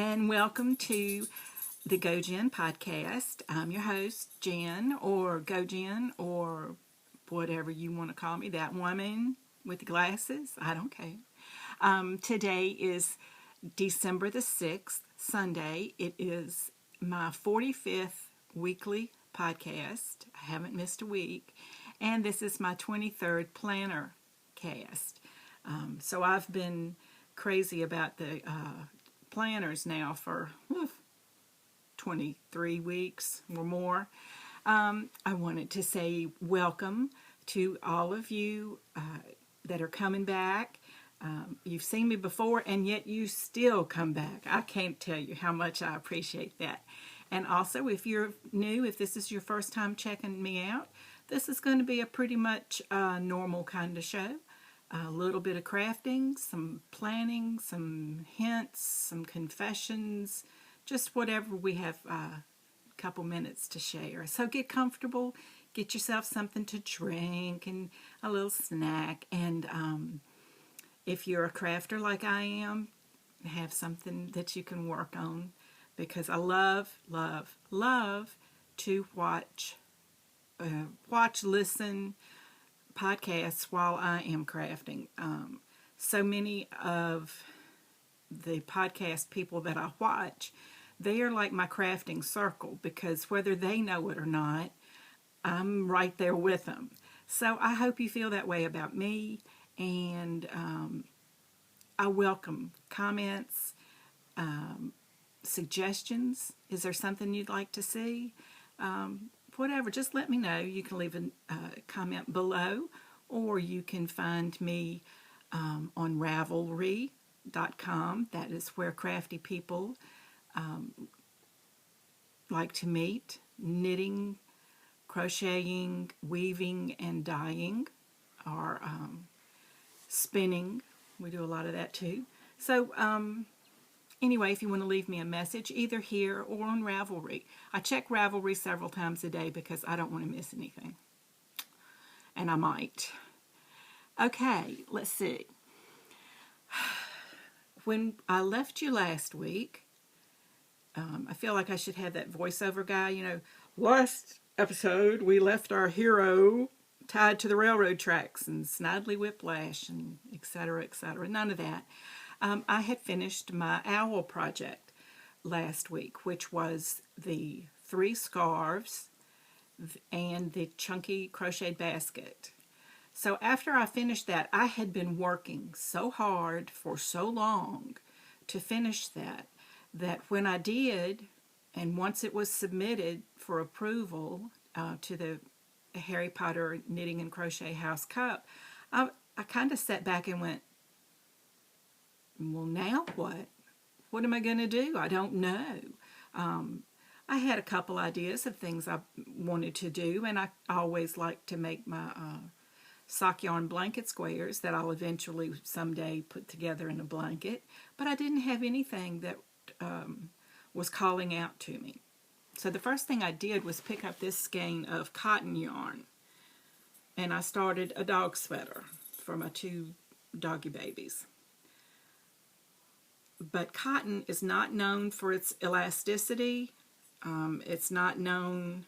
and welcome to the Gojenn podcast. I'm your host, Jen, or Gojenn, or whatever you want to call me, that woman with the glasses. I don't care. Today is December the 6th, Sunday. It is my 45th weekly podcast. I haven't missed a week. And this is my 23rd planner cast. So I've been crazy about the planners now for 23 weeks or more. I wanted to say welcome to all of you that are coming back. You've seen me before and yet you still come back. I can't tell you how much I appreciate that. And also, if you're new, if this is your first time checking me out, this is going to be a pretty much normal kind of show. A little bit of crafting, some planning, some hints, some confessions, just whatever we have a couple minutes to share. So get comfortable, get yourself something to drink and a little snack. And if you're a crafter like I am, have something that you can work on, because I love to watch, listen, podcasts while I am crafting. So many of the podcast people that I watch, they are like my crafting circle, because whether they know it or not, I'm right there with them. So I hope you feel that way about me, and I welcome comments, suggestions. Is there something you'd like to see? Whatever, just let me know. You can leave a comment below, or you can find me on Ravelry.com. That is where crafty people like to meet. Knitting, crocheting, weaving, and dyeing, or spinning. We do a lot of that too. So anyway, if you want to leave me a message, either here or on Ravelry. I check Ravelry several times a day because I don't want to miss anything. And I might. Okay, let's see. When I left you last week, I feel like I should have that voiceover guy, last episode we left our hero tied to the railroad tracks and snidely whiplash and etc., etc. None of that. I had finished my owl project last week, which was the 3 scarves and the chunky crocheted basket. So after I finished that, I had been working so hard for so long to finish that when I did, and once it was submitted for approval to the Harry Potter Knitting and Crochet House Cup, I kind of sat back and went, well, now what? What am I going to do? I don't know. I had a couple ideas of things I wanted to do, and I always like to make my sock yarn blanket squares that I'll eventually someday put together in a blanket, but I didn't have anything that was calling out to me. So the first thing I did was pick up this skein of cotton yarn, and I started a dog sweater for my 2 doggy babies. But cotton is not known for its elasticity. It's not known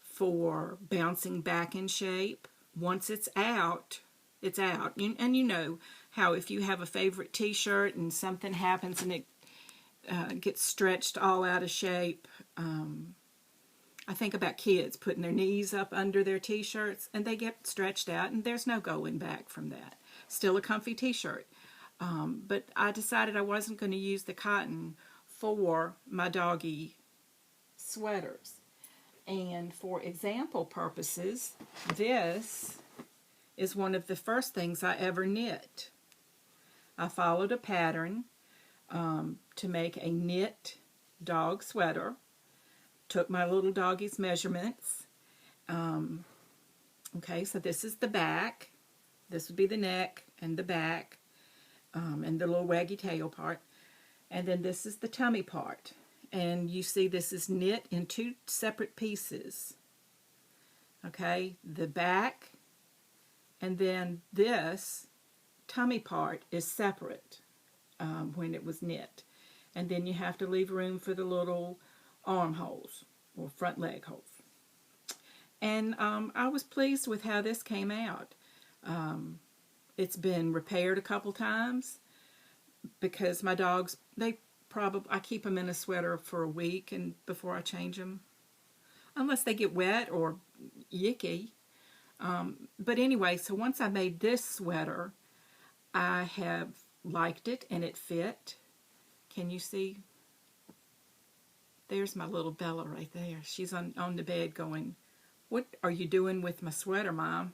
for bouncing back in shape. Once it's out, it's out. And you know how if you have a favorite t-shirt and something happens and it gets stretched all out of shape. I think about kids putting their knees up under their t-shirts and they get stretched out, and there's no going back from that. Still a comfy t-shirt. But I decided I wasn't going to use the cotton for my doggy sweaters. And for example purposes, this is one of the first things I ever knit. I followed a pattern to make a knit dog sweater. Took my little doggy's measurements. Okay, so this is the back. This would be the neck and the back. And the little waggy tail part. And then this is the tummy part. And you see this is knit in 2 separate pieces. Okay, the back and then this tummy part is separate when it was knit. And then you have to leave room for the little armholes or front leg holes. And I was pleased with how this came out. It's been repaired a couple times because my dogs, I keep them in a sweater for a week and before I change them, unless they get wet or yicky. But anyway, so once I made this sweater, I have liked it and it fit. Can you see? There's my little Bella right there. She's on the bed going, "What are you doing with my sweater, Mom?"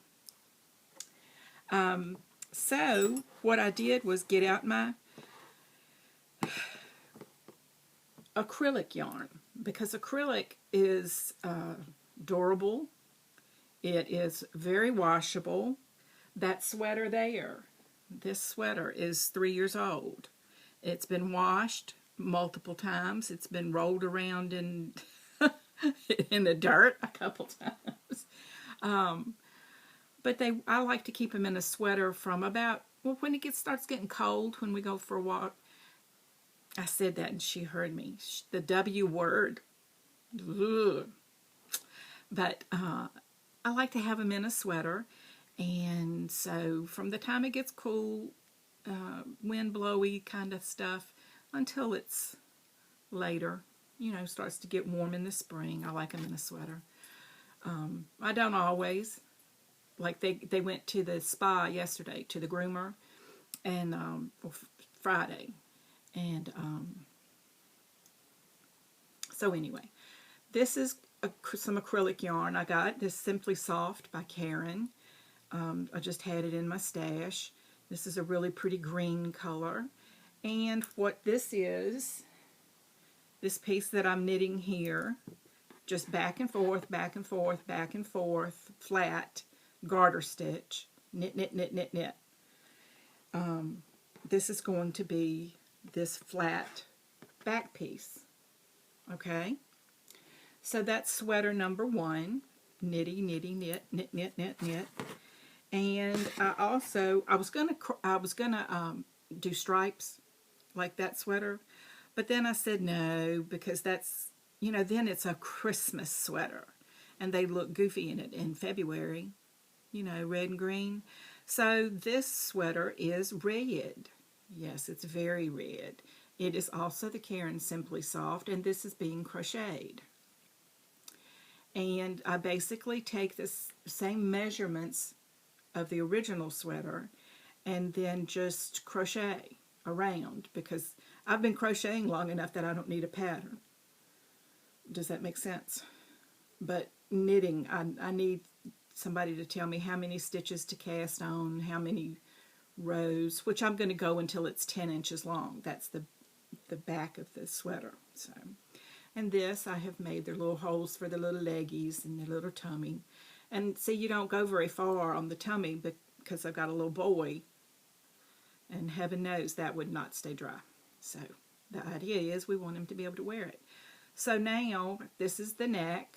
So what I did was get out my acrylic yarn, because acrylic is durable. It is very washable. That sweater there, this sweater is 3 years old. It's been washed multiple times. It's been rolled around in in the dirt a couple times. But I like to keep them in a sweater from about, well, when it starts getting cold, when we go for a walk. I said that and she heard me. The W word. Ugh. But I like to have them in a sweater. And so from the time it gets cool, wind blowy kind of stuff, until it's later, starts to get warm in the spring, I like them in a sweater. I don't always. Like they went to the spa yesterday, to the groomer, and Friday. And so anyway, this is some acrylic yarn I got. This Simply Soft by Karen. I just had it in my stash. This is a really pretty green color. And what this is, this piece that I'm knitting here, just back and forth, back and forth, back and forth, flat, garter stitch, knit, knit, knit, knit, knit. This is going to be this flat back piece. Okay? So that's sweater number 1. Knitty, knitty, knit, knit, knit, knit, knit. And I was gonna do stripes like that sweater, but then I said no, because that's, then it's a Christmas sweater and they look goofy in it in February, red and green. So this sweater is red. Yes, it's very red. It is also the Karen Simply Soft, and this is being crocheted. And I basically take this same measurements of the original sweater and then just crochet around, because I've been crocheting long enough that I don't need a pattern. Does that make sense? But knitting, I need somebody to tell me how many stitches to cast on, how many rows, which I'm going to go until it's 10 inches long. That's the back of the sweater. So, and this, I have made their little holes for the little leggies and the little tummy. And see, you don't go very far on the tummy because I've got a little boy, and heaven knows that would not stay dry. So the idea is we want him to be able to wear it. So now this is the neck.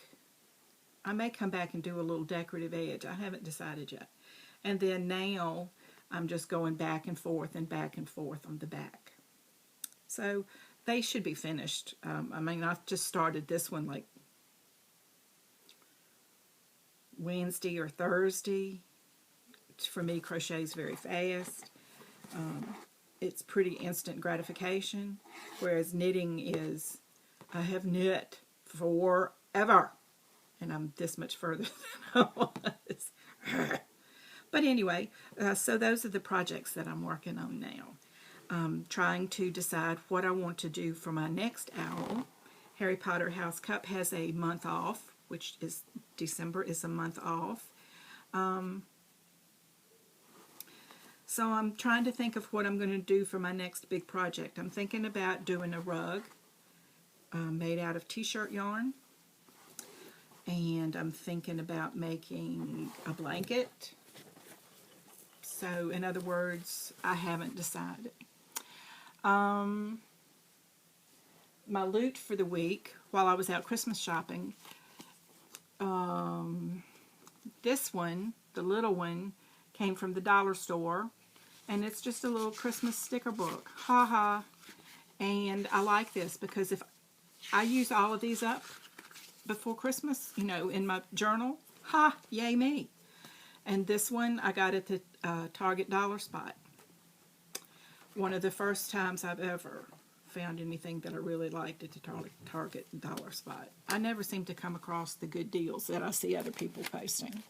I may come back and do a little decorative edge. I haven't decided yet. And then now I'm just going back and forth on the back. So they should be finished. I've just started this one like Wednesday or Thursday. For me, crochet is very fast. It's pretty instant gratification, whereas knitting is, I have knit forever, and I'm this much further than I was. But anyway, so those are the projects that I'm working on now. Trying to decide what I want to do for my next owl. Harry Potter House Cup has a month off, which is December is a month off. So I'm trying to think of what I'm going to do for my next big project. I'm thinking about doing a rug made out of t-shirt yarn. And I'm thinking about making a blanket. So in other words, I haven't decided. My loot for the week, while I was out Christmas shopping, this one, the little one, came from the dollar store, and it's just a little Christmas sticker book. Ha ha. And I like this because if I use all of these up before Christmas, in my journal, yay me. And this one I got at the Target Dollar Spot. One of the first times I've ever found anything that I really liked at the Target Dollar Spot. I never seem to come across the good deals that I see other people posting.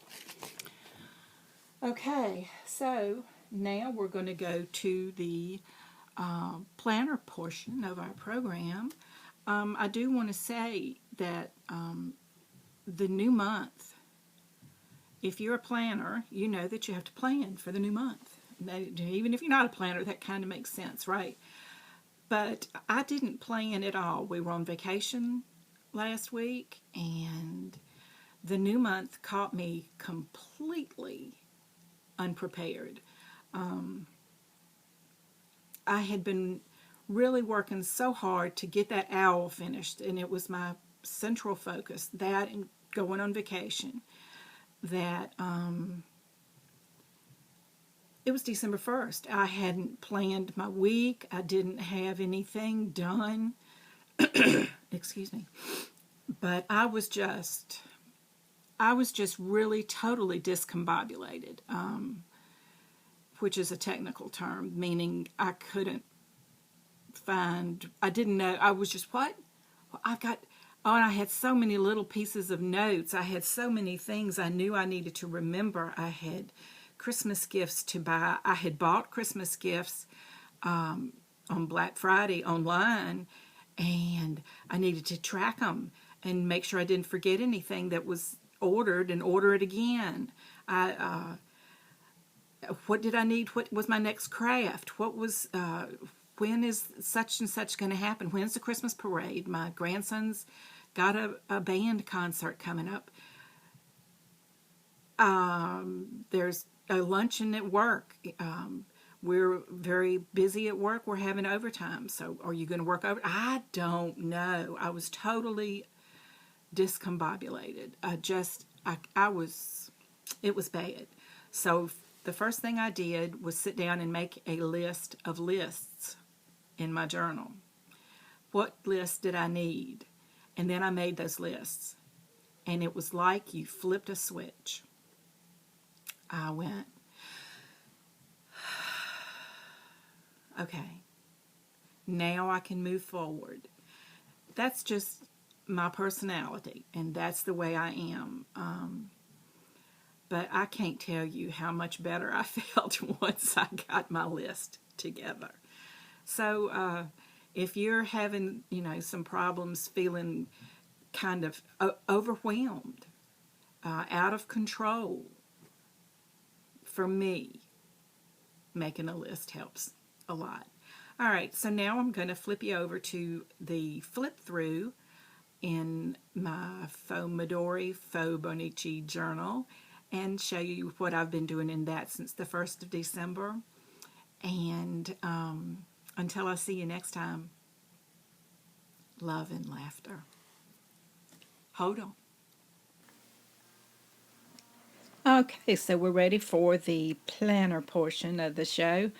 Okay, so now we're going to go to the planner portion of our program. I do want to say that the new month, if you're a planner, you know that you have to plan for the new month. Even if you're not a planner, that kind of makes sense, right? But I didn't plan at all. We were on vacation last week, and the new month caught me completely unprepared. I had been really working so hard to get that owl finished, and it was my central focus, that and going on vacation, that it was December 1st. I hadn't planned my week. I didn't have anything done. Excuse me. But I was just really totally discombobulated, which is a technical term, meaning I didn't know, I was just, what? And I had so many little pieces of notes. I had so many things I knew I needed to remember. I had Christmas gifts to buy. I had bought Christmas gifts on Black Friday online, and I needed to track them and make sure I didn't forget anything that was ordered and order it again. What did I need? What was my next craft? When is such and such going to happen? When's the Christmas parade? My grandson's got a band concert coming up. There's a luncheon at work. We're very busy at work. We're having overtime. So are you going to work over? I don't know. I was totally discombobulated. It was bad. So the first thing I did was sit down and make a list of lists in my journal. What list did I need? And then I made those lists. And it was like you flipped a switch. I went, okay, now I can move forward. That's just my personality, and that's the way I am. But I can't tell you how much better I felt once I got my list together. So if you're having, some problems, feeling kind of overwhelmed, out of control, for me, making a list helps a lot. All right, so now I'm going to flip you over to the flip through in my Faux Midori Faux Bonichi journal and show you what I've been doing in that since the 1st of December. And until I see you next time, love and laughter. Hold on. Okay, so we're ready for the planner portion of the show.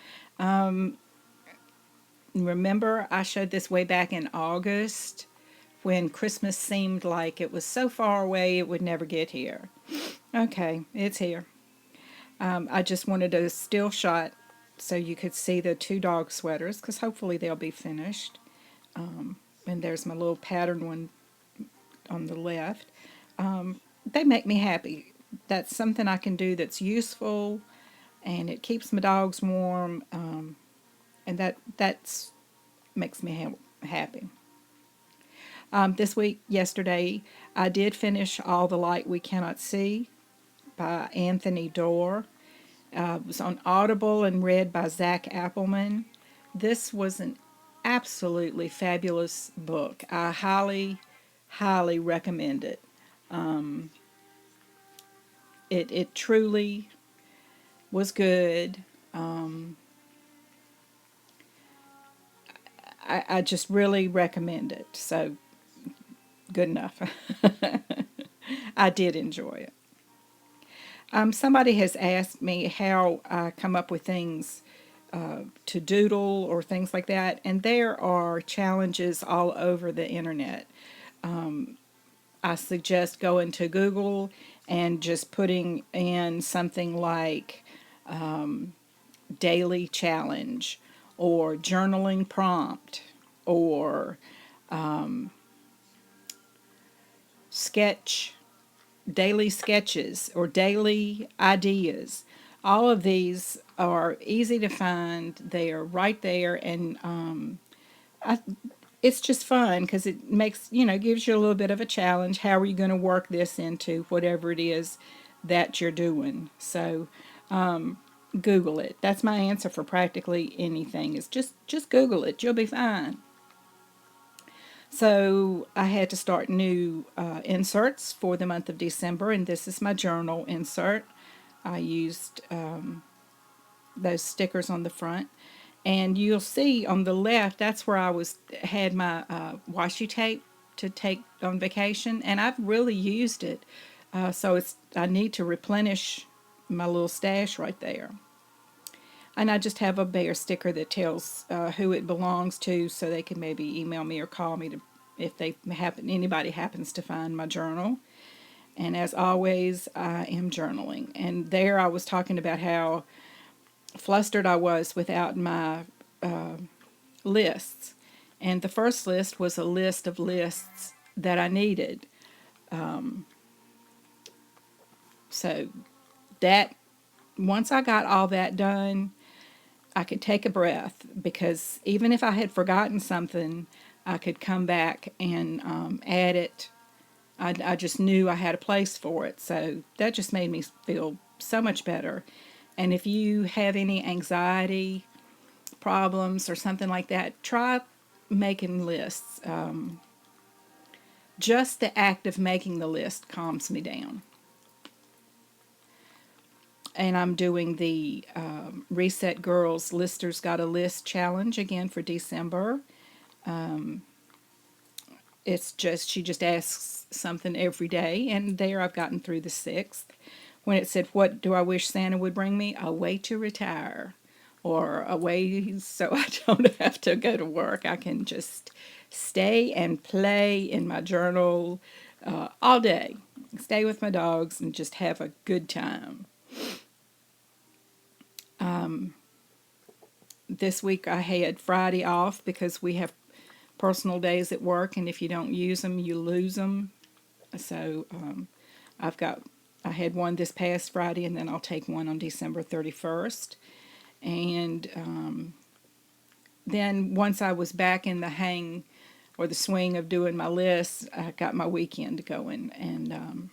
Remember, I showed this way back in August when Christmas seemed like it was so far away it would never get here. Okay, it's here. I just wanted a still shot so you could see the 2 dog sweaters, because hopefully they'll be finished. And there's my little pattern one on the left. They make me happy. That's something I can do that's useful, and it keeps my dogs warm, and that's makes me happy. Yesterday, I did finish All the Light We Cannot See by Anthony Doerr. It was on Audible and read by Zach Appelman. This was an absolutely fabulous book. I highly, highly recommend it. It truly was good. I just really recommend it. So, good enough. I did enjoy it. Somebody has asked me how I come up with things to doodle or things like that. And there are challenges all over the internet. I suggest going to Google and just putting in something like daily challenge or journaling prompt or sketch, daily sketches or daily ideas. All of these are easy to find. They are right there, and I, it's just fun because it makes, gives you a little bit of a challenge. How are you going to work this into whatever it is that you're doing? So Google it. That's my answer for practically anything. Is just Google it. You'll be fine. So I had to start new inserts for the month of December, and this is my journal insert. I used those stickers on the front, and you'll see on the left that's where I had my washi tape to take on vacation, and I've really used it. So I need to replenish my little stash right there. And I just have a bear sticker that tells who it belongs to, so they can maybe email me or call me if anybody happens to find my journal. And as always, I am journaling. And there I was talking about how flustered I was without my lists. And the first list was a list of lists that I needed. So that once I got all that done, I could take a breath, because even if I had forgotten something, I could come back and add it. I just knew I had a place for it. So that just made me feel so much better. And if you have any anxiety problems or something like that, try making lists. Just the act of making the list calms me down. And I'm doing the Reset Girls Listers Got a List challenge again for December. She just asks something every day, and there I've gotten through the 6th. When it said, what do I wish Santa would bring me? A way to retire, or a way so I don't have to go to work. I can just stay and play in my journal all day, stay with my dogs, and just have a good time. This week I had Friday off because we have personal days at work, and if you don't use them, you lose them. So I had one this past Friday, and then I'll take one on December 31st. And then once I was back in the hang or the swing of doing my list, I got my weekend going, and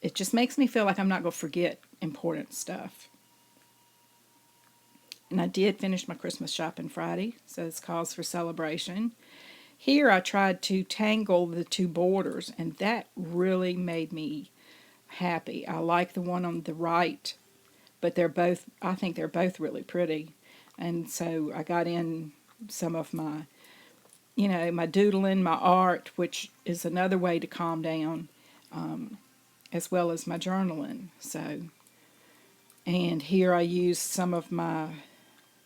it just makes me feel like I'm not going to forget important stuff. And I did finish my Christmas shopping Friday, so it's cause for celebration. Here I tried to tangle the two borders, and that really made me happy. I like the one on the right, but I think they're both really pretty. And so I got in some of my, my doodling, my art, which is another way to calm down, as well as my journaling. And here I used some of my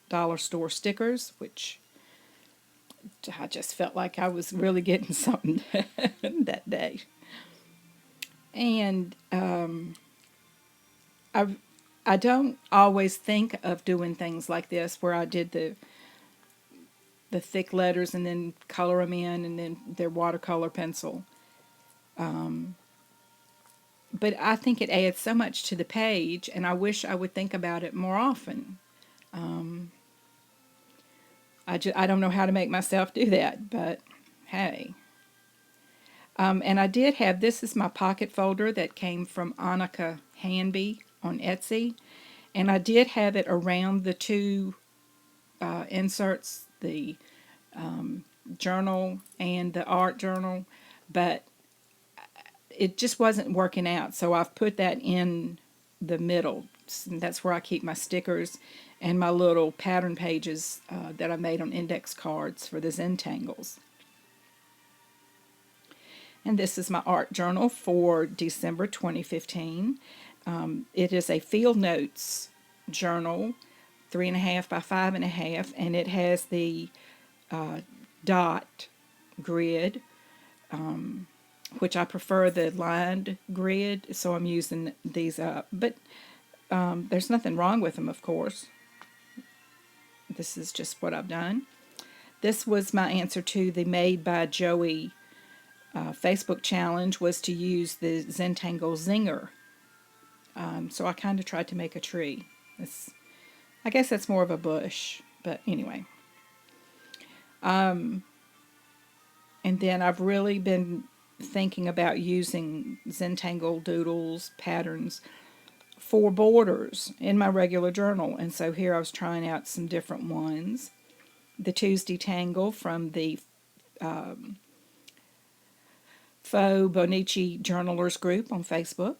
dollar store stickers, which I just felt like I was really getting something that day. And I don't always think of doing things like this, where I did the thick letters and then color them in, and then their watercolor pencil. But I think it adds so much to the page, and I wish I would think about it more often. I don't know how to make myself do that, but hey. And I did have, this is my pocket folder that came from Annika Hanby on Etsy. And I did have it around the two inserts, the journal and the art journal, but it just wasn't working out. So I've put that in the middle. And that's where I keep my stickers and my little pattern pages that I made on index cards for the Zentangles. And this is my art journal for December 2015. It is a field notes journal 3.5 by 5.5, and it has the dot grid, which I prefer the lined grid, so I'm using these up. But there's nothing wrong with them, of course. This is just what I've done. This was my answer to the Made by Joey Facebook challenge, was to use the Zentangle Zinger. So I kind of tried to make a tree. I guess that's more of a bush, but anyway. And then I've really been thinking about using Zentangle doodles, patterns for borders in my regular journal. And so here I was trying out some different ones. The Tuesday Tangle from the Faux Bonici Journalers group on Facebook.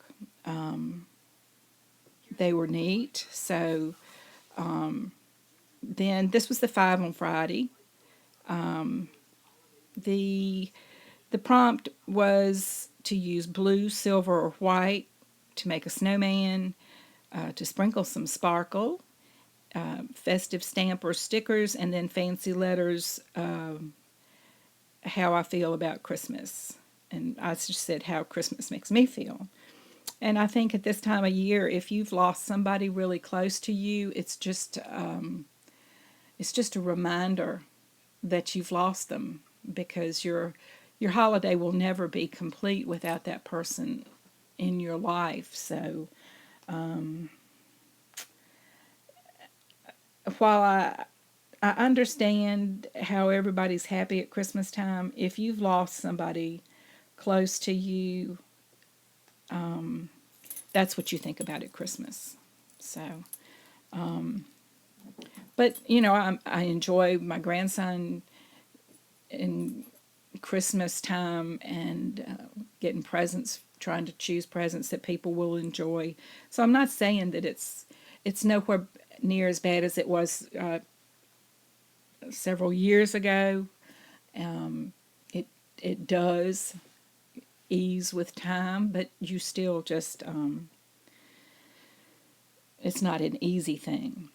They were neat. So then this was the 5 on Friday. The prompt was to use blue, silver, or white to make a snowman, to sprinkle some sparkle, festive stamp or stickers, and then fancy letters, how I feel about Christmas. And I just said how Christmas makes me feel. And I think at this time of year, if you've lost somebody really close to you, it's just a reminder that you've lost them, because your holiday will never be complete without that person in your life. So while I understand how everybody's happy at Christmas time, if you've lost somebody close to you, that's what you think about at Christmas. So, but I enjoy my grandson in Christmas time, and getting presents, trying to choose presents that people will enjoy. So I'm not saying that it's nowhere near as bad as it was several years ago. It does ease with time, but you still just it's not an easy thing.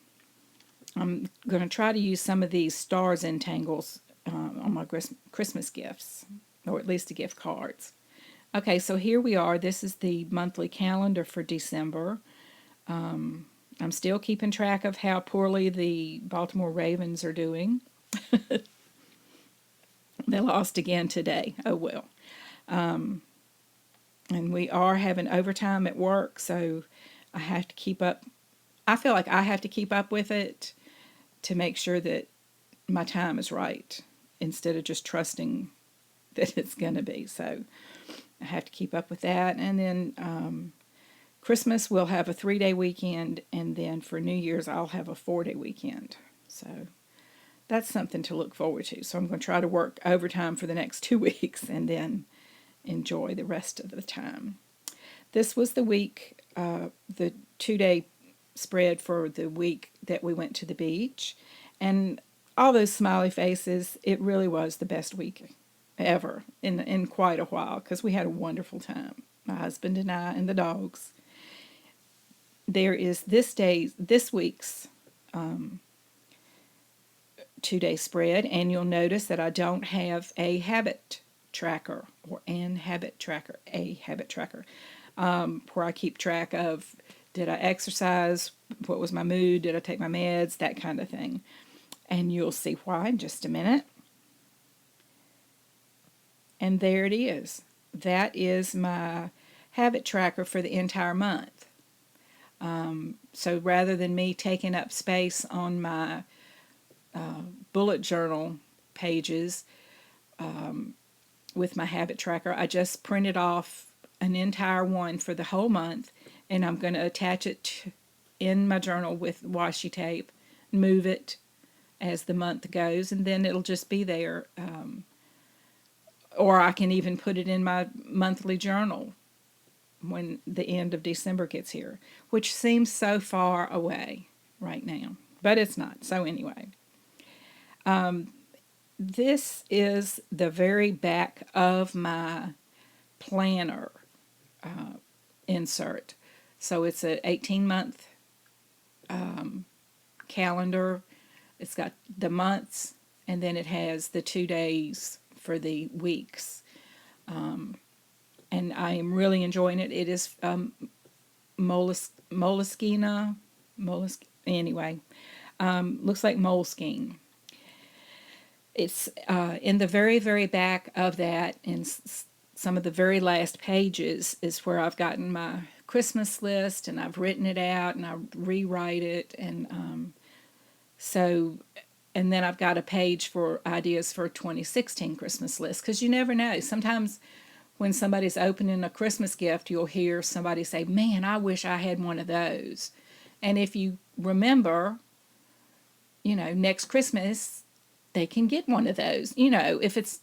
I'm going to try to use some of these stars entangles on my Christmas gifts, or at least the gift cards. Okay, so here we are. This is the monthly calendar for December. I'm still keeping track of how poorly the Baltimore Ravens are doing. They lost again today. Oh well. And we are having overtime at work, so I have to keep up. I feel like I have to keep up with it to make sure that my time is right, instead of just trusting that it's going to be. So I have to keep up with that. And then Christmas, we'll have a 3-day weekend, and then for New Year's, I'll have a 4-day weekend. So that's something to look forward to. So I'm going to try to work overtime for the next 2 weeks, and then enjoy the rest of the time. This was the week, the 2-day spread for the week that we went to the beach. And all those smiley faces, it really was the best week ever in quite a while, because we had a wonderful time, my husband and I and the dogs. There is this week's 2-day spread, and you'll notice that I don't have a habit tracker or a habit tracker, where I keep track of, did I exercise, what was my mood, did I take my meds, that kind of thing. And you'll see why in just a minute. And there it is. That is my habit tracker for the entire month. So rather than me taking up space on my bullet journal pages with my habit tracker, I just printed off an entire one for the whole month, and I'm going to attach it in my journal with washi tape, move it as the month goes, and then it'll just be there. Or I can even put it in my monthly journal when the end of December gets here, which seems so far away right now, but it's not. So anyway, this is the very back of my planner insert. So it's an 18-month calendar. It's got the months, and then it has the 2 days for the weeks. And I am really enjoying it. It is Moleskine. Anyway, looks like Moleskine. It's in the very, very back of that, in some of the very last pages, is where I've gotten my Christmas list, and I've written it out, and I rewrite it, and so, and then I've got a page for ideas for a 2016 Christmas list, because you never know. Sometimes when somebody's opening a Christmas gift, you'll hear somebody say, "Man, I wish I had one of those." And if you remember, next Christmas, they can get one of those, if it's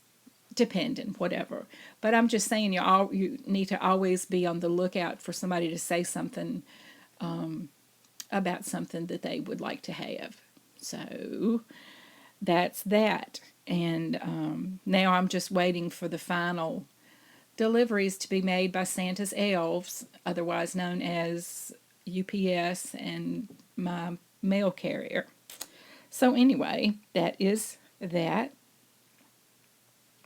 dependent, whatever. But I'm just saying, you need to always be on the lookout for somebody to say something about something that they would like to have. So that's that. And now I'm just waiting for the final deliveries to be made by Santa's elves, otherwise known as UPS and my mail carrier. So anyway, that is that.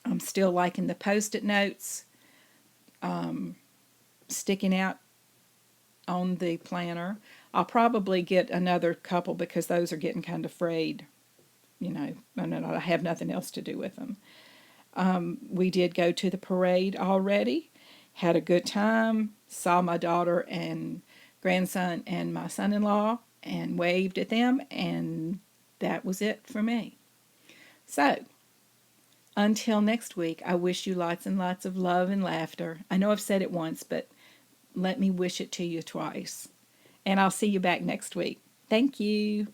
I'm still liking the Post-it notes sticking out on the planner. I'll probably get another couple because those are getting kind of frayed, and I have nothing else to do with them. We did go to the parade already, had a good time, saw my daughter and grandson and my son-in-law and waved at them, and that was it for me. So, until next week, I wish you lots and lots of love and laughter. I know I've said it once, but let me wish it to you twice. And I'll see you back next week. Thank you.